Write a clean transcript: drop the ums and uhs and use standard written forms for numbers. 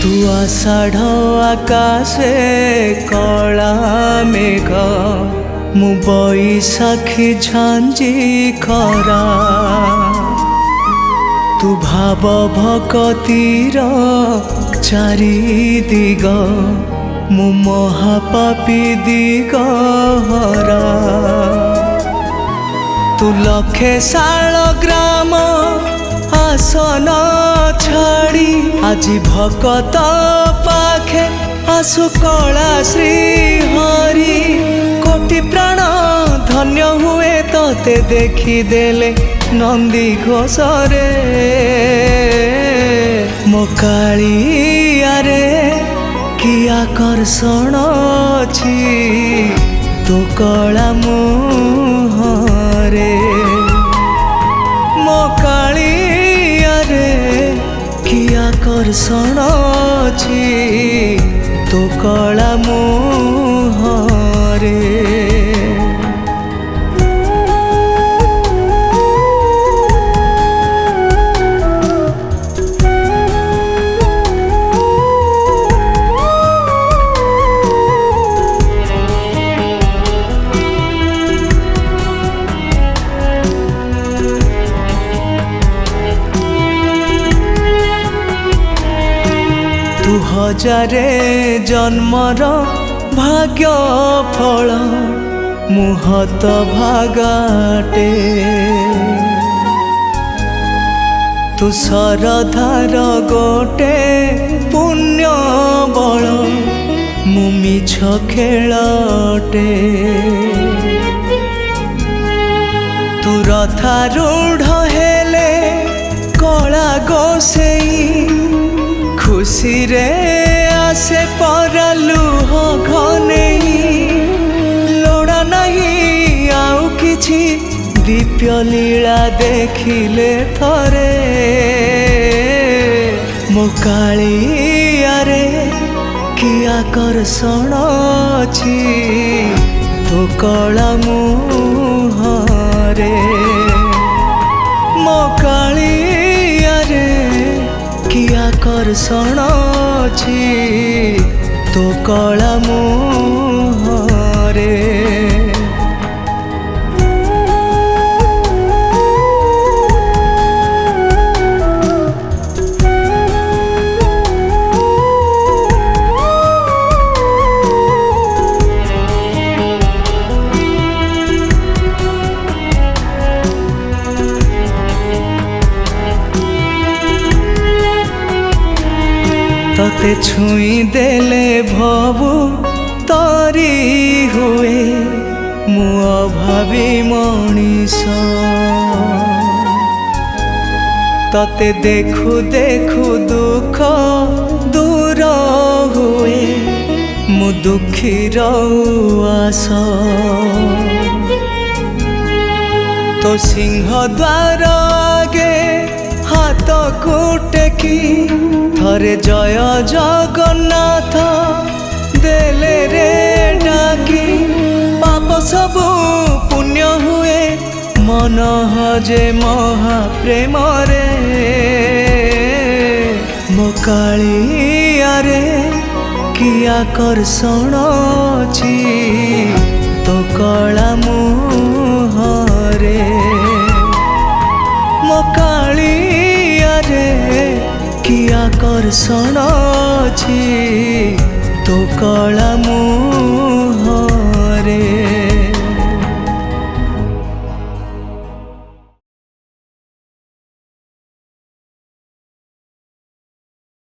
तू आषाढ़ आकाशे कला मेघ मु बैशाखी झांझी खरा तू भाव भकतीर चारि दिग मु महापापी दिग हरा तू लखे शाल ग्राम आसन छाड़ी आज भकत पाखे आसु कला श्री हरि कोटि प्राण धन्य हुए तोते देखी देले नंदी घोषरे मो कालिया रे कि आकर्षण अछि तो कला मुहरे मो कालिया रे कि आकर्षण अछि तो कला मुहरे तू हजारे जन्मर भाग्य फल मुहत भागाटे तू सरधार गोटे पुण्य बल मु मिछ खेलटे तू रथारूढ़ हेले कला गोसेई खुशी रे आसे परलुह घनेई लोड़ा नहीं आउ किछि दिव्य लीला देखिले थरे मो कालिया रे कि आकर्षण अछि तो कला मुहरे मो कालिया रे कि आकर्षण अछि तो कला मुहरे तते छुई देले भवु तरी हुए मु अभावी मनीष तते देखु देखु दुख दूर हुए मु दुखी आस तो सिंह द्वार आगे हाथ को टेकी थरे जय जगन्नाथ देले रे डाकी पाप सबु पुण्य हुए मन हजे महाप्रेम रे मो कालिया रे कि आकर्षण अछि तो कला मुहरे मो कालिया रे कि आकर्षण अछि तो कला मुहरे।